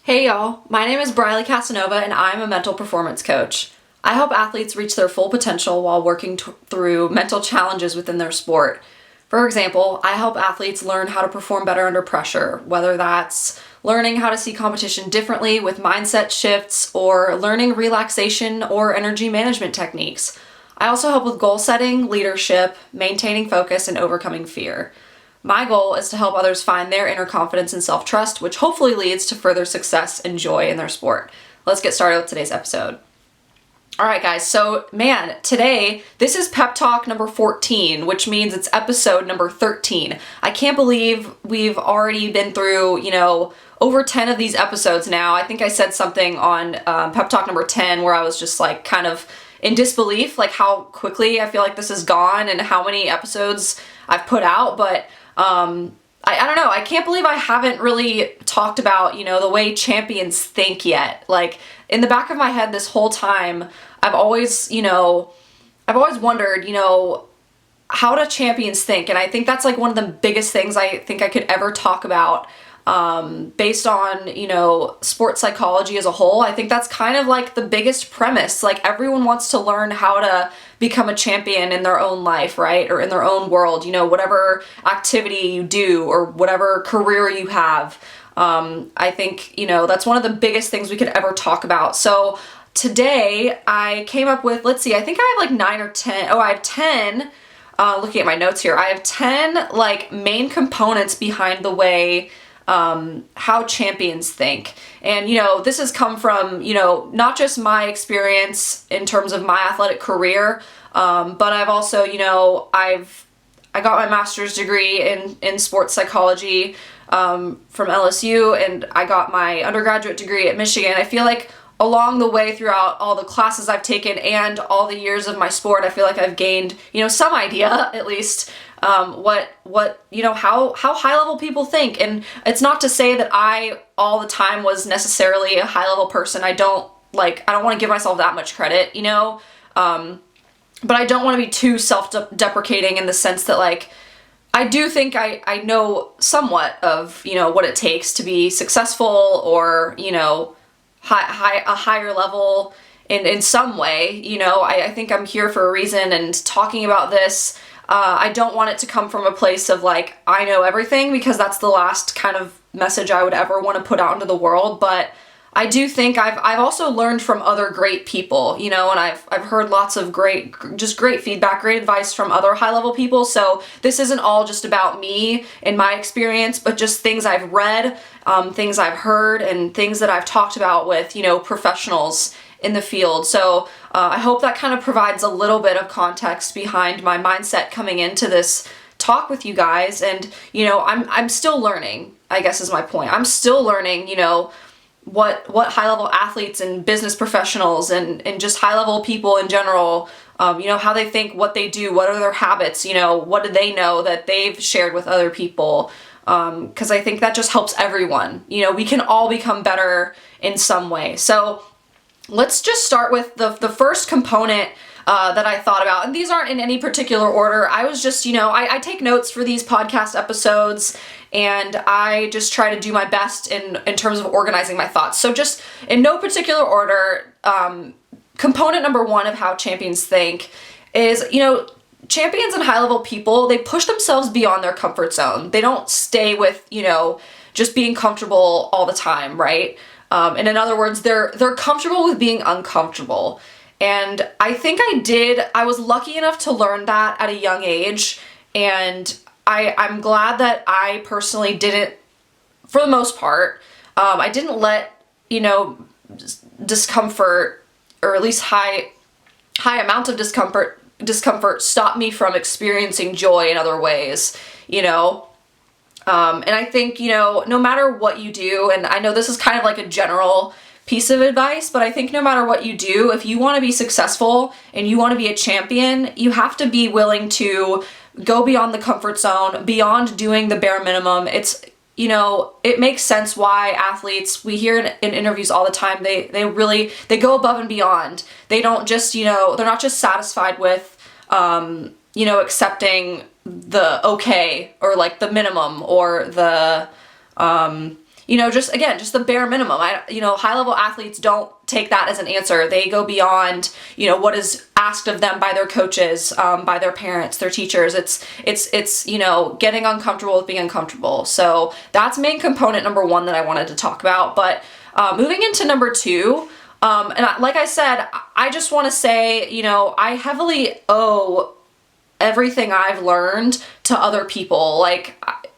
Hey y'all, my name is Briley Casanova and I'm a mental performance coach. I help athletes reach their full potential while working through mental challenges within their sport. For example, I help athletes learn how to perform better under pressure, whether that's learning how to see competition differently with mindset shifts or learning relaxation or energy management techniques. I also help with goal setting, leadership, maintaining focus, and overcoming fear. My goal is to help others find their inner confidence and self-trust, which hopefully leads to further success and joy in their sport. Let's get started with today's episode. All right, guys, so today, this is PEP Talk number 14, which means it's episode number 13. I can't believe we've already been through, over 10 of these episodes now. I think I said something on PEP Talk number 10 where I was just like kind of in disbelief, like how quickly I feel like this is gone and how many episodes I've put out, but I don't know. I can't believe I haven't really talked about, the way champions think yet. Like in the back of my head this whole time, I've always wondered, how do champions think? And I think that's like one of the biggest things I think I could ever talk about, based on, sports psychology as a whole. I think that's kind of like the biggest premise. Like everyone wants to learn how to become a champion in their own life, right? Or in their own world, whatever activity you do or whatever career you have. I think, that's one of the biggest things we could ever talk about. So today I came up with, let's see, I think I have like 9 or 10. Oh, I have 10, looking at my notes here. I have 10 like main components behind the way how champions think. And, this has come from, not just my experience in terms of my athletic career, but I've also, I got my master's degree in sports psychology, from LSU, and I got my undergraduate degree at Michigan. I feel like along the way throughout all the classes I've taken and all the years of my sport, I feel like I've gained, some idea at least, how high level people think. And it's not to say that I all the time was necessarily a high level person. I don't want to give myself that much credit, but I don't want to be too self-deprecating in the sense that like, I do think I know somewhat of, what it takes to be successful or, a higher level in some way. I think I'm here for a reason, and talking about this, I don't want it to come from a place of like, I know everything, because that's the last kind of message I would ever want to put out into the world. But I do think I've also learned from other great people, and I've heard lots of great feedback, great advice from other high level people. So this isn't all just about me and my experience, but just things I've read, things I've heard, and things that I've talked about with, professionals in the field. So I hope that kind of provides a little bit of context behind my mindset coming into this talk with you guys. And, I'm still learning, I guess is my point. I'm still learning, what high-level athletes and business professionals and just high-level people in general, how they think, what they do, what are their habits, what do they know that they've shared with other people, because I think that just helps everyone. We can all become better in some way. So let's just start with the first component that I thought about. And these aren't in any particular order. I was just, I take notes for these podcast episodes, and I just try to do my best in terms of organizing my thoughts. So just in no particular order, component number 1 of how champions think is, champions and high-level people, they push themselves beyond their comfort zone. They don't stay with, just being comfortable all the time, right? And in other words, they're comfortable with being uncomfortable. And I think I was lucky enough to learn that at a young age, and I'm glad that I personally didn't, for the most part, I didn't let, discomfort, or at least high amount of discomfort stop me from experiencing joy in other ways, and I think, no matter what you do, and I know this is kind of like a general piece of advice, but I think no matter what you do, if you want to be successful and you want to be a champion, you have to be willing to go beyond the comfort zone, beyond doing the bare minimum. It's, it makes sense why athletes, we hear in interviews all the time, they go above and beyond. They don't just, they're not just satisfied with, accepting the okay, or like the minimum, or the, just the bare minimum. High level athletes don't take that as an answer. They go beyond, what is asked of them by their coaches, by their parents, their teachers. It's getting uncomfortable with being uncomfortable. So that's main component number one that I wanted to talk about. But moving into number two, like I said, I just want to say, I heavily owe everything I've learned to other people.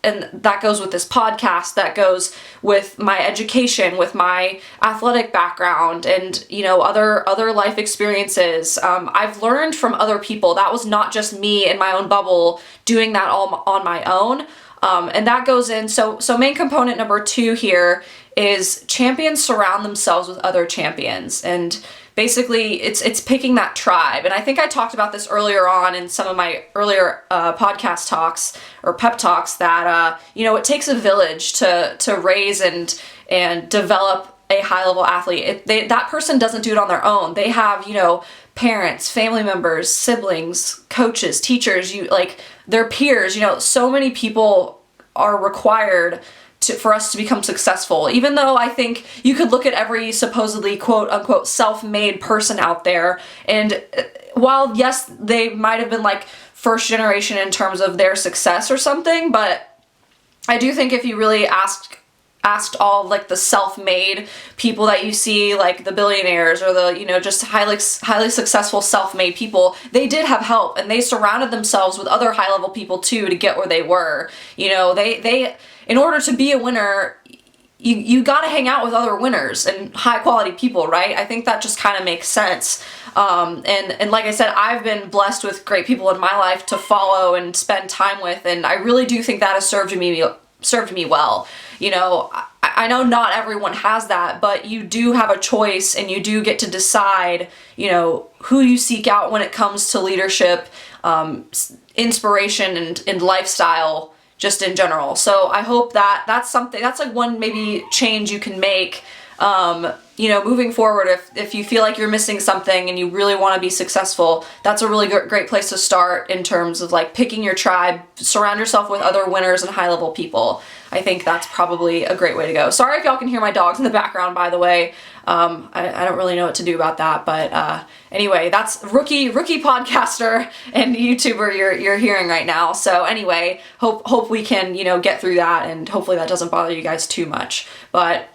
And that goes with this podcast, that goes with my education, with my athletic background, and other life experiences. I've learned from other people. That was not just me in my own bubble doing that all on my own. And that goes in. So main component number two here is champions surround themselves with other champions. And basically it's picking that tribe. And I think I talked about this earlier on in some of my earlier podcast talks or pep talks that, it takes a village to raise and develop a high level athlete. That person doesn't do it on their own. They have, parents, family members, siblings, coaches, teachers, their peers, so many people are required for us to become successful. Even though I think you could look at every supposedly quote unquote self-made person out there, and while yes, they might have been first generation in terms of their success or something, but I do think if you really asked all the self-made people that you see, the billionaires or the just highly successful self-made people, they did have help, and they surrounded themselves with other high-level people too to get where they were. They in order to be a winner, you got to hang out with other winners and high quality people, right? I think that just kind of makes sense. And like I said, I've been blessed with great people in my life to follow and spend time with, and I really do think that has served me well. I know not everyone has that, but you do have a choice, and you do get to decide, who you seek out when it comes to leadership, inspiration, and lifestyle just in general. So I hope that's something, that's one maybe change you can make, moving forward. If you feel like you're missing something and you really want to be successful, that's a really great place to start in terms of picking your tribe. Surround yourself with other winners and high level people. I think that's probably a great way to go. Sorry if y'all can hear my dogs in the background, by the way. I don't really know what to do about that, but anyway, that's rookie podcaster and YouTuber you're hearing right now. So anyway, hope we can get through that, and hopefully that doesn't bother you guys too much. But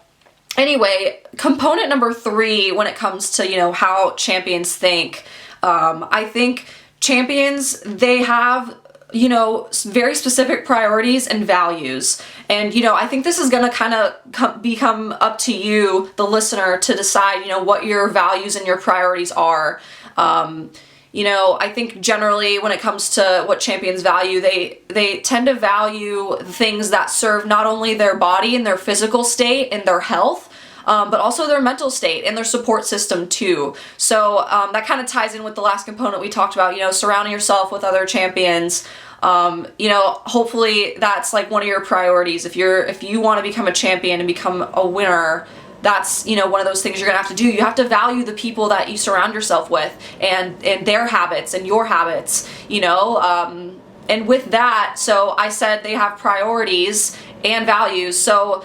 anyway, component number three when it comes to how champions think, I think champions, they have very specific priorities and values. And, I think this is going to kind of become up to you, the listener, to decide, what your values and your priorities are. I think generally when it comes to what champions value, they tend to value things that serve not only their body and their physical state and their health, but also their mental state and their support system too. So that kind of ties in with the last component we talked about, surrounding yourself with other champions. Hopefully that's one of your priorities. If you want to become a champion and become a winner, that's, one of those things you're gonna have to do. You have to value the people that you surround yourself with, and their habits and your habits, and with that, so I said they have priorities and values. So,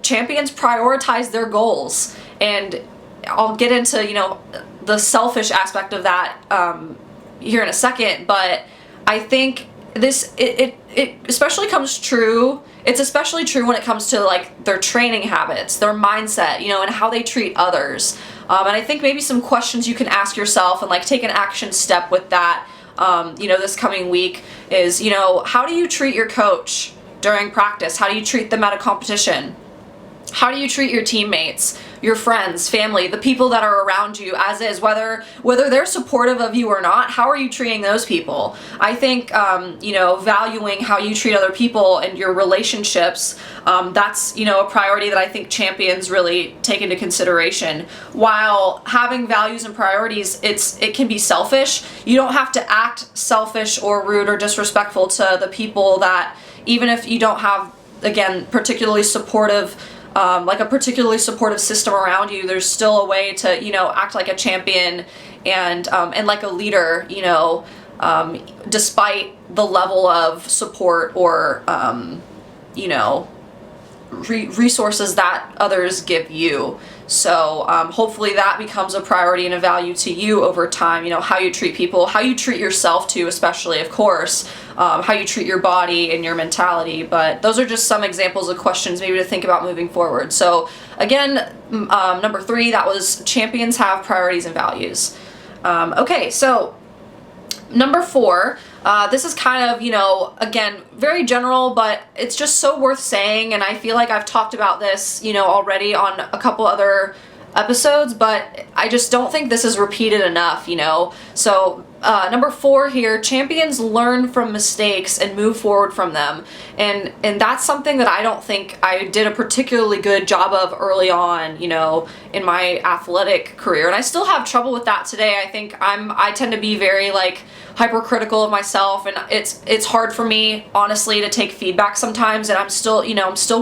champions prioritize their goals, and I'll get into, the selfish aspect of that here in a second, but I think it especially comes true. It's especially true when it comes to their training habits, their mindset, and how they treat others. And I think maybe some questions you can ask yourself and take an action step with that, this coming week is, how do you treat your coach during practice? How do you treat them at a competition? How do you treat your teammates, your friends, family, the people that are around you as is, whether they're supportive of you or not? How are you treating those people? I think, valuing how you treat other people and your relationships, that's, a priority that I think champions really take into consideration. While having values and priorities, it can be selfish. You don't have to act selfish or rude or disrespectful to the people that, even if you don't have, again, particularly supportive, a particularly supportive system around you, there's still a way to, act like a champion and like a leader, despite the level of support or, resources that others give you. So hopefully that becomes a priority and a value to you over time. You know, how you treat people, how you treat yourself too, especially, of course, how you treat your body and your mentality. But those are just some examples of questions maybe to think about moving forward. So again, number 3, that was champions have priorities and values. Okay, so number 4, this is kind of, you know, again, very general, but it's just so worth saying, and I feel like I've talked about this, you know, already on a couple other episodes, but I just don't think this is repeated enough, you know. So number 4 here, champions learn from mistakes and move forward from them, and that's something that I don't think I did a particularly good job of early on, you know, in my athletic career, and I still have trouble with that today. I think I tend to be very like hypercritical of myself, and it's hard for me honestly to take feedback sometimes, and I'm still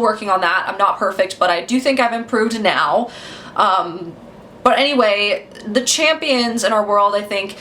working on that. I'm not perfect, but I do think I've improved now. But anyway, the champions in our world, I think,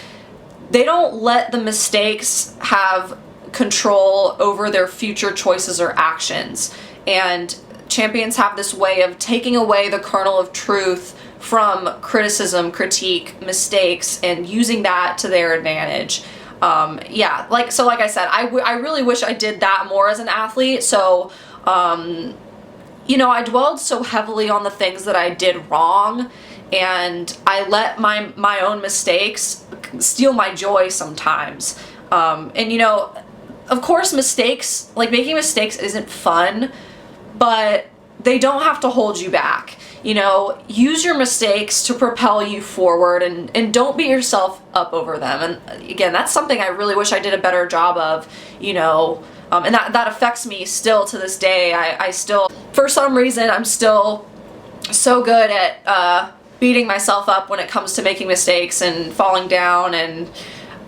they don't let the mistakes have control over their future choices or actions. And champions have this way of taking away the kernel of truth from criticism, critique, mistakes, and using that to their advantage. Yeah, like I said, I really wish I did that more as an athlete. So, you know, I dwelled so heavily on the things that I did wrong, and I let my own mistakes steal my joy sometimes. And you know, of course mistakes, like making mistakes isn't fun, but they don't have to hold you back. You know, use your mistakes to propel you forward, and don't beat yourself up over them. And again, that's something I really wish I did a better job of, you know, and that affects me still to this day. I still, for some reason, I'm still so good at beating myself up when it comes to making mistakes and falling down, and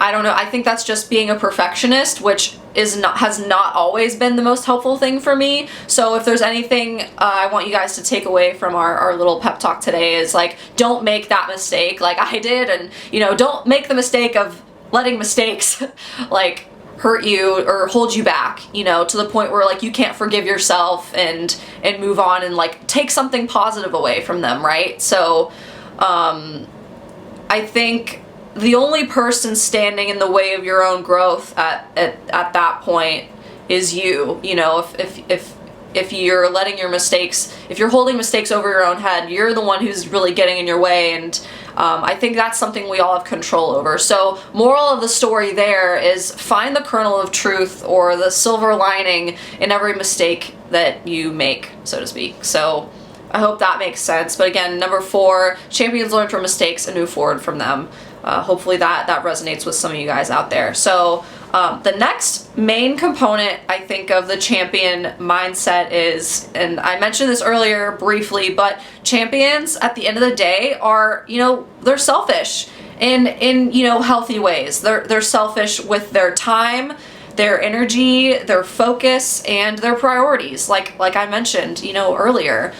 I don't know, I think that's just being a perfectionist, which has not always been the most helpful thing for me. So if there's anything I want you guys to take away from our little pep talk today is like, don't make that mistake like I did, and you know, don't make the mistake of letting mistakes like hurt you or hold you back, you know, to the point where like you can't forgive yourself and move on and like take something positive away from them, right? So I think the only person standing in the way of your own growth at that point is you. You know, if you're letting your mistakes, if you're holding mistakes over your own head, you're the one who's really getting in your way, and I think that's something we all have control over. So moral of the story there is find the kernel of truth or the silver lining in every mistake that you make, so to speak. So I hope that makes sense. But again, number 4, champions learn from mistakes and move forward from them. Hopefully that resonates with some of you guys out there. So the next main component, I think, of the champion mindset is, and I mentioned this earlier briefly, but champions at the end of the day are, you know, they're selfish in you know, healthy ways. They're selfish with their time, their energy, their focus, and their priorities. Like I mentioned, you know, earlier.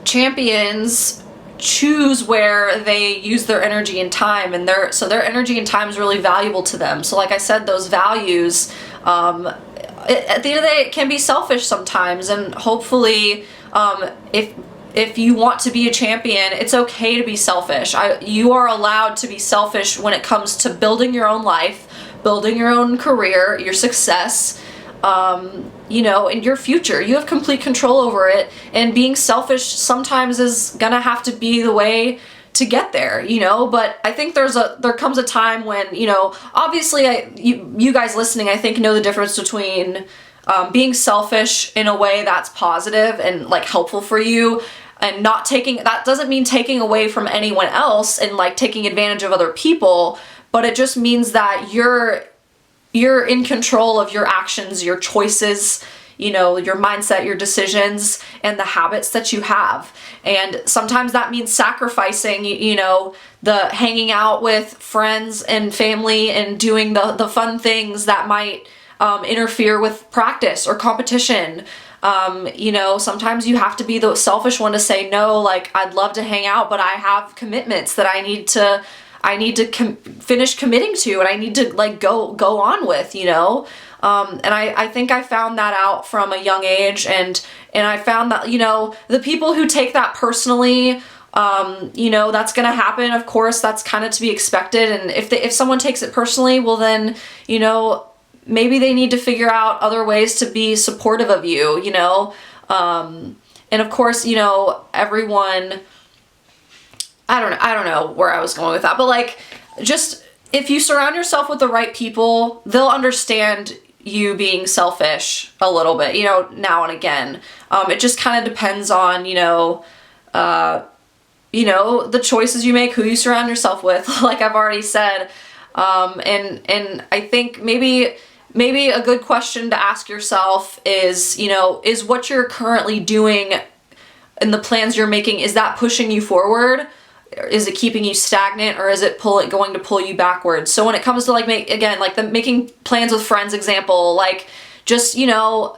Champions choose where they use their energy and time, and their energy and time is really valuable to them. So like I said, those values, at the end of the day, it can be selfish sometimes, and hopefully if you want to be a champion, it's okay to be selfish. You are allowed to be selfish when it comes to building your own life, building your own career, your success, you know, in your future. You have complete control over it, and being selfish sometimes is gonna have to be the way to get there, you know. But I think there comes a time when, you know, obviously you guys listening, I think, know the difference between being selfish in a way that's positive and like helpful for you, and not taking, that doesn't mean taking away from anyone else and like taking advantage of other people, but it just means that you're in control of your actions, your choices, you know, your mindset, your decisions, and the habits that you have. And sometimes that means sacrificing, you know, the hanging out with friends and family and doing the fun things that might interfere with practice or competition. You know, sometimes you have to be the selfish one to say no, like, I'd love to hang out, but I have commitments that I need to finish committing to, and I need to like go on with, you know. And I think I found that out from a young age, and I found that, you know, the people who take that personally, you know, that's going to happen. Of course, that's kind of to be expected. And if someone takes it personally, well then, you know, maybe they need to figure out other ways to be supportive of you, you know? And of course, you know, everyone, I don't know where I was going with that, but like, just if you surround yourself with the right people, they'll understand you being selfish a little bit, you know, now and again. It just kind of depends on, you know, the choices you make, who you surround yourself with, like I've already said. And I think maybe a good question to ask yourself is, you know, is what you're currently doing and the plans you're making, is that pushing you forward? Is it keeping you stagnant, or is it going to pull you backwards? So when it comes to like the making plans with friends example, like just, you know,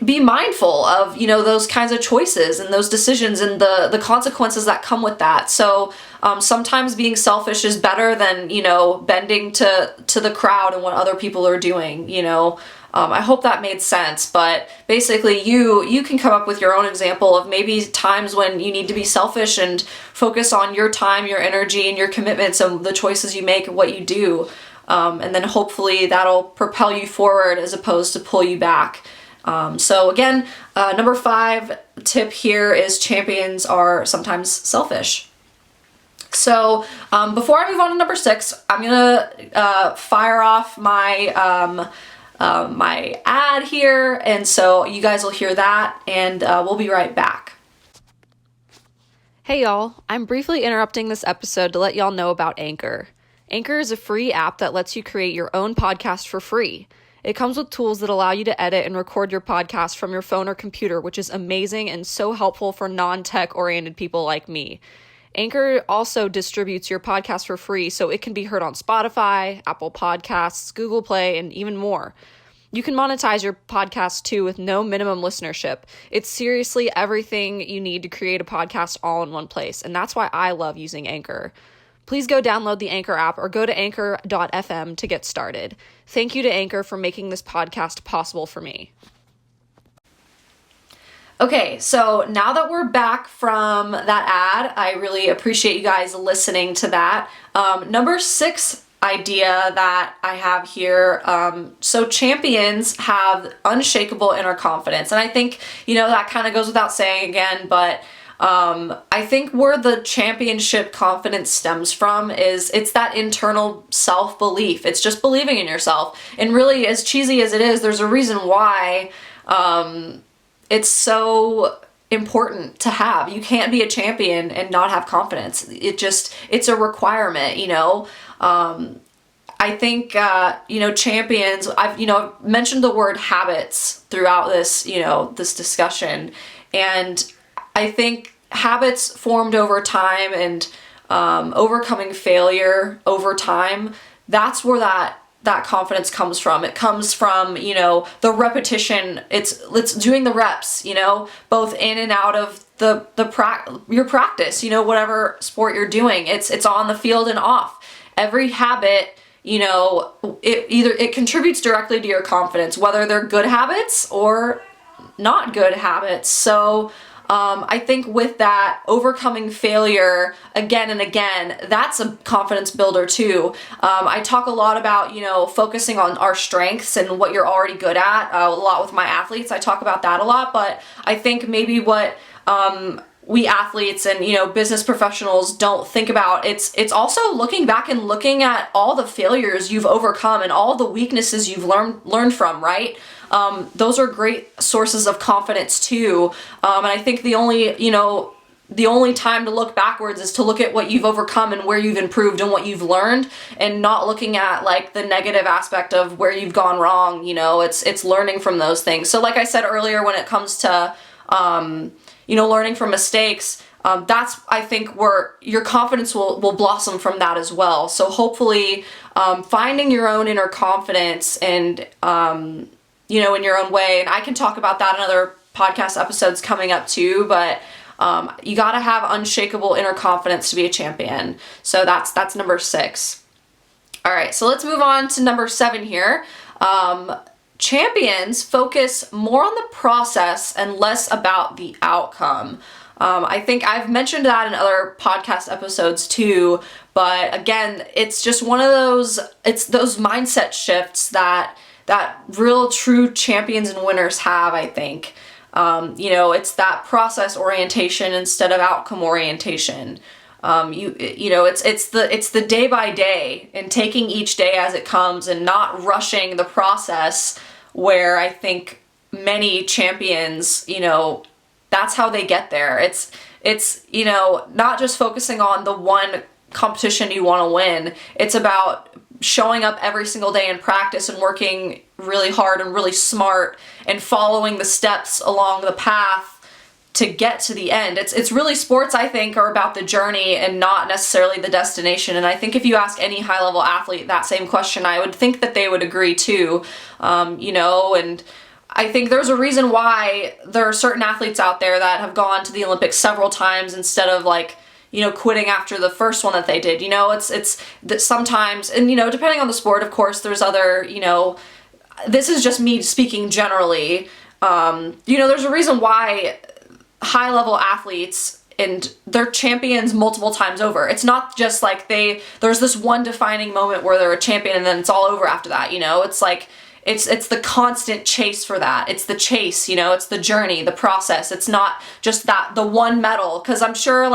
be mindful of, you know, those kinds of choices and those decisions and the consequences that come with that. So sometimes being selfish is better than, you know, bending to the crowd and what other people are doing, you know. I hope that made sense, but basically you can come up with your own example of maybe times when you need to be selfish and focus on your time, your energy, and your commitments and the choices you make and what you do. And then hopefully that'll propel you forward as opposed to pull you back. So again, number 5 tip here is champions are sometimes selfish. So before I move on to number 6, I'm gonna fire off my my ad here, and so you guys will hear that, and we'll be right back. Hey y'all, I'm briefly interrupting this episode to let y'all know about Anchor. Anchor is a free app that lets you create your own podcast for free. It comes with tools that allow you to edit and record your podcast from your phone or computer, which is amazing and so helpful for non-tech oriented people like me. Anchor also distributes your podcast for free, so it can be heard on Spotify, Apple Podcasts, Google Play, and even more. You can monetize your podcast too with no minimum listenership. It's seriously everything you need to create a podcast all in one place, and that's why I love using Anchor. Please go download the Anchor app or go to anchor.fm to get started. Thank you to Anchor for making this podcast possible for me. Okay, so now that we're back from that ad, I really appreciate you guys listening to that. Number 6 idea that I have here, so champions have unshakable inner confidence. And I think, you know, that kind of goes without saying again, but I think where the championship confidence stems from is it's that internal self-belief. It's just believing in yourself. And really, as cheesy as it is, there's a reason why it's so important to have. You can't be a champion and not have confidence. It's a requirement, you know. I think, you know, champions, I've mentioned the word habits throughout this, you know, this discussion. And I think habits formed over time and overcoming failure over time, that's where that confidence comes from. It comes from, you know, the repetition. It's doing the reps, you know, both in and out of your practice, you know, whatever sport you're doing. It's on the field and off. Every habit, you know, it contributes directly to your confidence, whether they're good habits or not good habits. So I think with that, overcoming failure again and again, that's a confidence builder too. I talk a lot about, you know, focusing on our strengths and what you're already good at, a lot with my athletes. I talk about that a lot, but I think maybe what we athletes and, you know, business professionals don't think about, it's also looking back and looking at all the failures you've overcome and all the weaknesses you've learned from, right? Those are great sources of confidence too. And I think the only time to look backwards is to look at what you've overcome and where you've improved and what you've learned, and not looking at like the negative aspect of where you've gone wrong. You know, it's learning from those things. So like I said earlier, when it comes to, you know, learning from mistakes, that's, I think, where your confidence will blossom from that as well. So hopefully, finding your own inner confidence and, you know, in your own way, and I can talk about that in other podcast episodes coming up too, but you gotta have unshakable inner confidence to be a champion. So that's number 6. All right, so let's move on to number 7 here. Champions focus more on the process and less about the outcome. I think I've mentioned that in other podcast episodes too, but again, it's just one of it's those mindset shifts that real true champions and winners have, I think. It's that process orientation instead of outcome orientation. It's the day by day and taking each day as it comes and not rushing the process, where I think many champions, that's how they get there. It's not just focusing on the one competition you want to win. It's about showing up every single day in practice and working really hard and really smart and following the steps along the path to get to the end. It's really, sports, I think, are about the journey and not necessarily the destination. And I think if you ask any high level athlete that same question, I would think that they would agree too. And I think there's a reason why there are certain athletes out there that have gone to the Olympics several times instead of quitting after the first one that they did. It's that sometimes, and depending on the sport, of course, there's other, this is just me speaking generally. There's a reason why high level athletes, and they're champions multiple times over. It's not just like there's this one defining moment where they're a champion and then it's all over after that. It's like, it's the constant chase for that. It's the chase, it's the journey, the process. It's not just the one medal. Cause I'm sure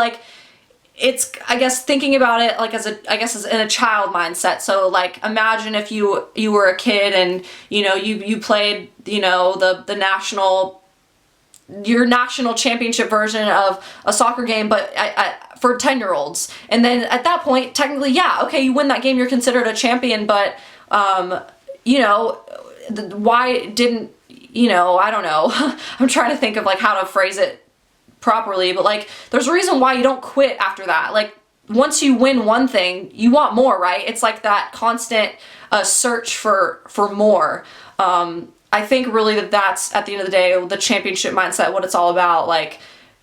it's, I guess, thinking about it as in a child mindset. So imagine if you were a kid and, you played, the your national championship version of a soccer game, but for 10-year-olds. And then at that point, technically, yeah, okay, you win that game, you're considered a champion, but, why didn't, I don't know. I'm trying to think of how to phrase it properly, but there's a reason why you don't quit after that. Once you win one thing, you want more, right? It's that constant search for more. I think really that's, at the end of the day, the championship mindset, what it's all about.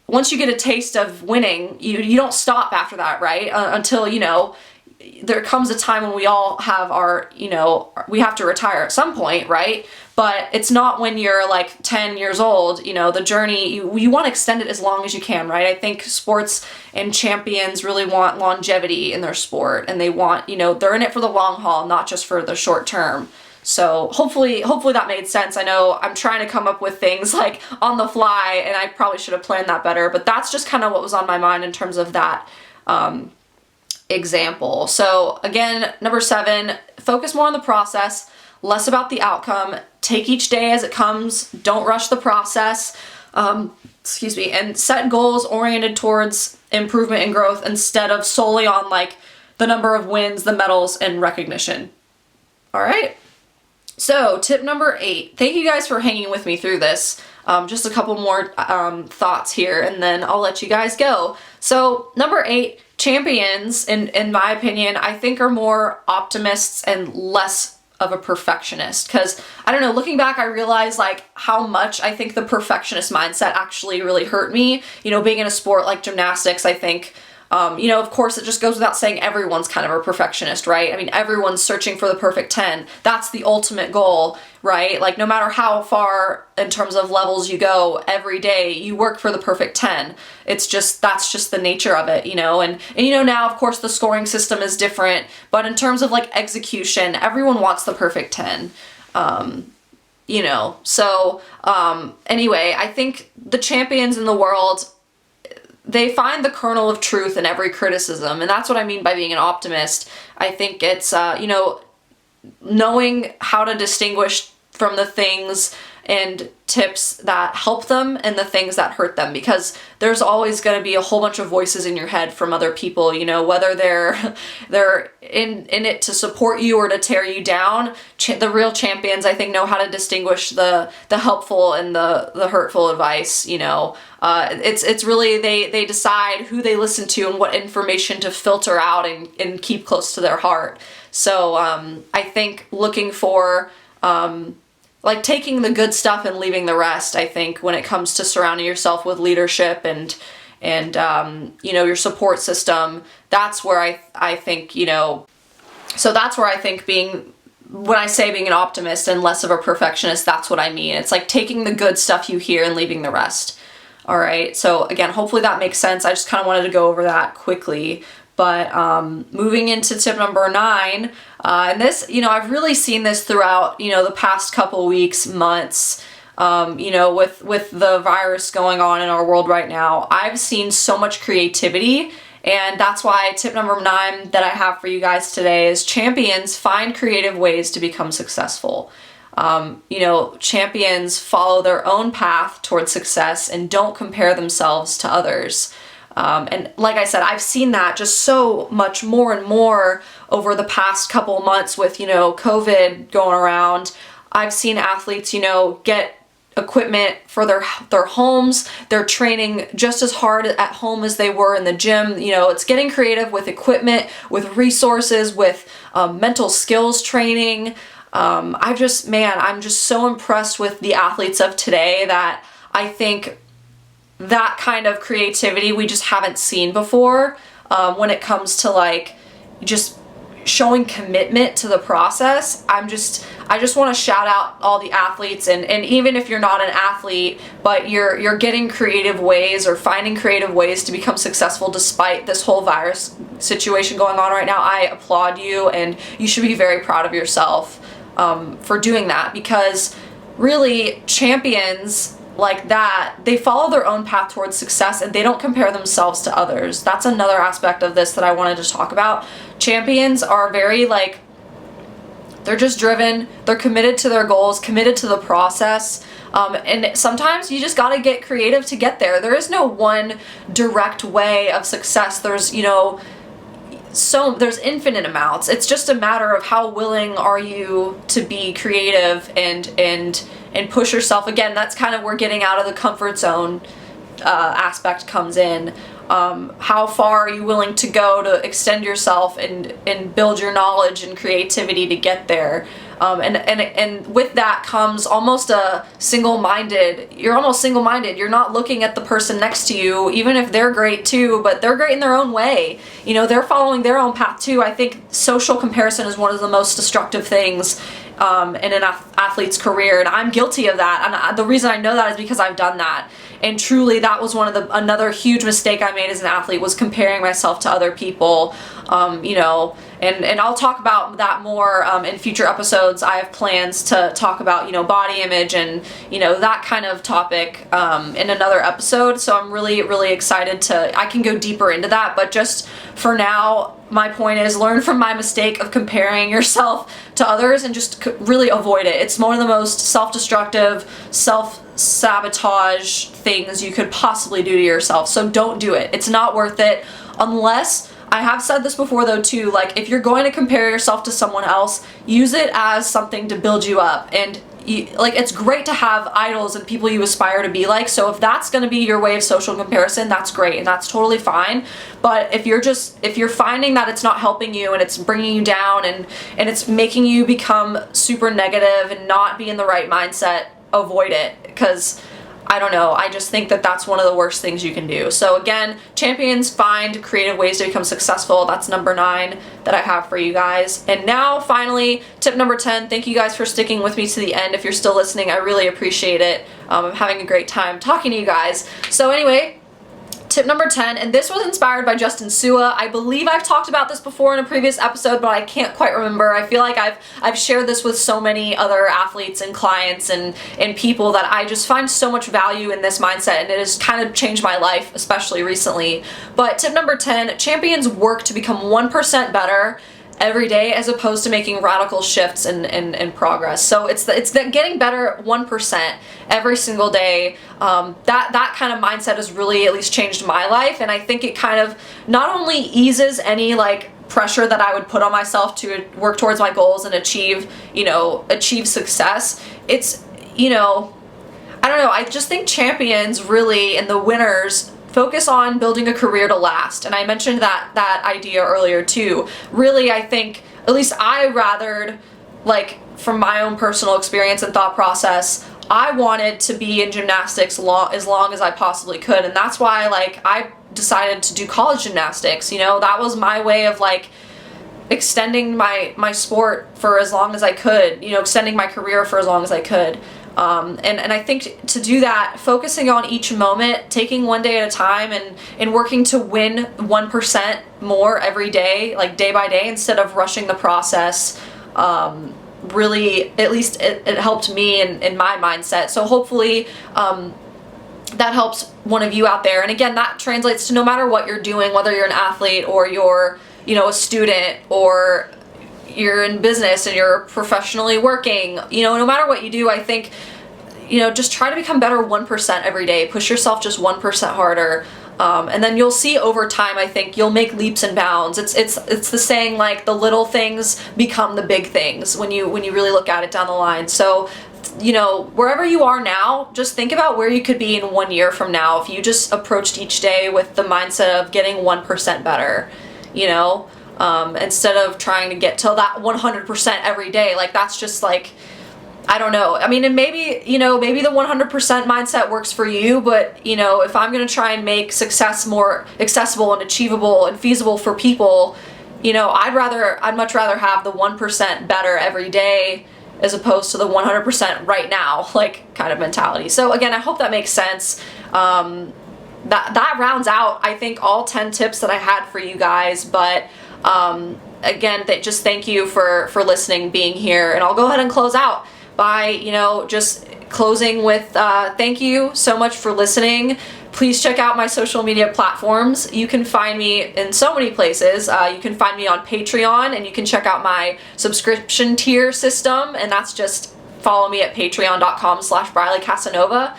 Once you get a taste of winning, you don't stop after that, right? Until, there comes a time when we all have our, we have to retire at some point, right? But it's not when you're 10 years old. The journey, you want to extend it as long as you can, right? I think sports and champions really want longevity in their sport, and they want, they're in it for the long haul, not just for the short term. So hopefully that made sense. I know I'm trying to come up with things on the fly, and I probably should have planned that better, but that's just kind of what was on my mind in terms of that example. So again, number 7, focus more on the process, less about the outcome. Take each day as it comes. Don't rush the process. And set goals oriented towards improvement and growth instead of solely on the number of wins, the medals, and recognition. All right. So tip number 8, thank you guys for hanging with me through this. Just a couple more thoughts here, and then I'll let you guys go. So number 8, champions, in my opinion, I think are more optimists and less of a perfectionist. Because, I don't know, looking back, I realized how much I think the perfectionist mindset actually really hurt me. Being in a sport like gymnastics, I think, of course, it just goes without saying everyone's kind of a perfectionist, right? I mean, everyone's searching for the perfect 10. That's the ultimate goal, right? No matter how far in terms of levels you go, every day you work for the perfect 10. That's just the nature of it, and now, of course, the scoring system is different, but in terms of execution, everyone wants the perfect 10. Anyway, I think the champions in the world, they find the kernel of truth in every criticism, and that's what I mean by being an optimist. I think it's, knowing how to distinguish from the things and tips that help them and the things that hurt them, because there's always going to be a whole bunch of voices in your head from other people, whether they're in it to support you or to tear you down. The real champions, I think, know how to distinguish the helpful and the hurtful advice. It's really, they decide who they listen to and what information to filter out and keep close to their heart. So I think looking for taking the good stuff and leaving the rest, I think, when it comes to surrounding yourself with leadership and your support system, that's where I think, so that's where I think being when I say being an optimist and less of a perfectionist, that's what I mean. It's like taking the good stuff you hear and leaving the rest. All right, so again, hopefully that makes sense. I just kind of wanted to go over that quickly. But moving into tip number 9, and this, I've really seen this throughout, the past couple weeks, months, with the virus going on in our world right now. I've seen so much creativity, and that's why tip number 9 that I have for you guys today is champions find creative ways to become successful. Champions follow their own path towards success and don't compare themselves to others. And like I said, I've seen that just so much more and more over the past couple months with, COVID going around. I've seen athletes, get equipment for their homes. They're training just as hard at home as they were in the gym. It's getting creative with equipment, with resources, with mental skills training. I'm just so impressed with the athletes of today that I think that kind of creativity we just haven't seen before when it comes to just showing commitment to the process. I just want to shout out all the athletes, and even if you're not an athlete, but you're getting creative ways or finding creative ways to become successful despite this whole virus situation going on right now. I applaud you, and you should be very proud of yourself for doing that, because really champions like that, they follow their own path towards success and they don't compare themselves to others. That's another aspect of this that I wanted to talk about. Champions are very they're just driven, they're committed to their goals, committed to the process, and sometimes you just gotta get creative to get there. There is no one direct way of success. There's there's infinite amounts. It's just a matter of how willing are you to be creative and push yourself. Again, that's kind of where getting out of the comfort zone aspect comes in. How far are you willing to go to extend yourself and build your knowledge and creativity to get there? And with that comes almost you're almost single-minded. You're not looking at the person next to you, even if they're great too, but they're great in their own way. They're following their own path too. I think social comparison is one of the most destructive things in an athlete's career, and I'm guilty of that. And the reason I know that is because I've done that. And truly, that was another huge mistake I made as an athlete, was comparing myself to other people. And I'll talk about that more in future episodes. I have plans to talk about, body image and, that kind of topic in another episode. So I'm really, really excited I can go deeper into that. But just for now, my point is learn from my mistake of comparing yourself to others and just really avoid it. It's one of the most self-destructive, self-sabotage things you could possibly do to yourself. So don't do it. It's not worth it unless... I have said this before though too, if you're going to compare yourself to someone else, use it as something to build you up. And it's great to have idols and people you aspire to be like. So if that's going to be your way of social comparison, that's great and that's totally fine. But if you're finding that it's not helping you and it's bringing you down and it's making you become super negative and not be in the right mindset, avoid it, because I don't know, I just think that that's one of the worst things you can do. So again, champions find creative ways to become successful. That's number 9 that I have for you guys. And now finally, tip number 10. Thank you guys for sticking with me to the end. If you're still listening, I really appreciate it. I'm having a great time talking to you guys. So anyway, tip number 10, and this was inspired by Justin Sua. I believe I've talked about this before in a previous episode, but I can't quite remember. I feel like I've shared this with so many other athletes and clients and people that I just find so much value in this mindset, and it has kind of changed my life, especially recently. But tip number 10, champions work to become 1% better every day as opposed to making radical shifts in progress. So it's that getting better 1% every single day. That kind of mindset has really at least changed my life, and I think it kind of not only eases any pressure that I would put on myself to work towards my goals and achieve success. It's I don't know, I just think champions really and the winners focus on building a career to last. And I mentioned that idea earlier too. Really, I think, at least I rathered, from my own personal experience and thought process, I wanted to be in gymnastics as long as I possibly could. And that's why I decided to do college gymnastics. That was my way of extending my sport for as long as I could, extending my career for as long as I could. And I think to do that, focusing on each moment, taking one day at a time, and working to win 1% more every day, like day by day, instead of rushing the process, really, at least it helped me in my mindset. So hopefully that helps one of you out there. And again, that translates to no matter what you're doing, whether you're an athlete or you're, a student, or you're in business and you're professionally working, no matter what you do, I think, just try to become better 1% every day. Push yourself just 1% harder. And then you'll see over time, I think you'll make leaps and bounds. It's the saying, like, the little things become the big things when you really look at it down the line. So, wherever you are now, just think about where you could be in 1 year from now if you just approached each day with the mindset of getting 1% better, instead of trying to get to that 100% every day. Like, that's just like, I don't know. I mean, and maybe the 100% mindset works for you, but, if I'm going to try and make success more accessible and achievable and feasible for people, I'd much rather have the 1% better every day as opposed to the 100% right now, like, kind of mentality. So again, I hope that makes sense. That rounds out, I think, all 10 tips that I had for you guys, but again, just thank you for listening, being here, and I'll go ahead and close out by, just closing with thank you so much for listening. Please check out my social media platforms. You can find me in so many places. You can find me on Patreon, and you can check out my subscription tier system, and that's just follow me at patreon.com/Briley Casanova.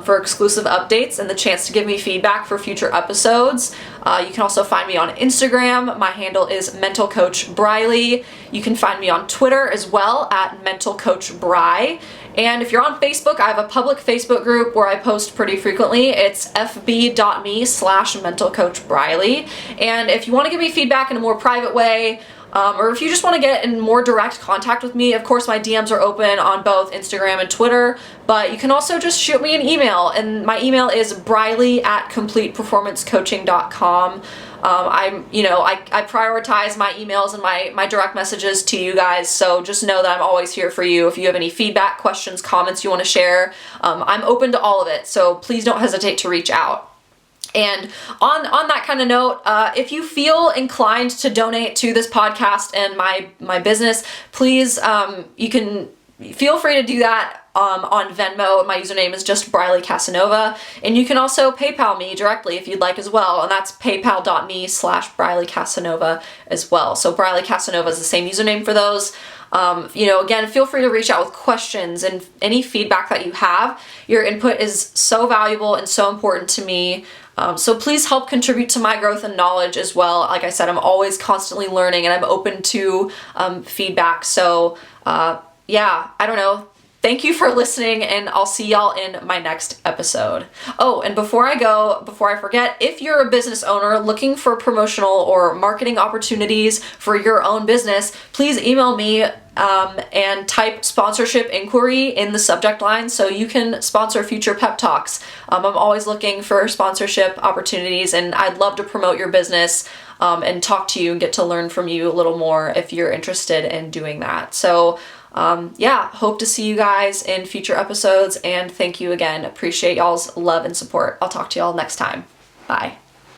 For exclusive updates and the chance to give me feedback for future episodes. You can also find me on Instagram. My handle is Mental Coach Briley. You can find me on Twitter as well at Mental Coach Bry. And if you're on Facebook, I have a public Facebook group where I post pretty frequently. It's fb.me/Mental Coach Briley. And if you want to give me feedback in a more private way, or if you just want to get in more direct contact with me, of course my DMs are open on both Instagram and Twitter, but you can also just shoot me an email, and my email is briley@completeperformancecoaching.com. I prioritize my emails and my direct messages to you guys, so just know that I'm always here for you. If you have any feedback, questions, comments you want to share, I'm open to all of it, so please don't hesitate to reach out. And on that kind of note, if you feel inclined to donate to this podcast and my business, please, you can feel free to do that on Venmo. My username is just Briley Casanova, and you can also PayPal me directly if you'd like as well, and that's paypal.me/Briley Casanova as well. So Briley Casanova is the same username for those. Again, feel free to reach out with questions and any feedback that you have. Your input is so valuable and so important to me. So please help contribute to my growth and knowledge as well. Like I said, I'm always constantly learning, and I'm open to feedback. So yeah, I don't know. Thank you for listening, and I'll see y'all in my next episode. Oh, and before I forget, if you're a business owner looking for promotional or marketing opportunities for your own business, please email me and type sponsorship inquiry in the subject line so you can sponsor future pep talks. I'm always looking for sponsorship opportunities, and I'd love to promote your business and talk to you and get to learn from you a little more if you're interested in doing that. So yeah, hope to see you guys in future episodes, and thank you again. Appreciate y'all's love and support. I'll talk to y'all next time. Bye.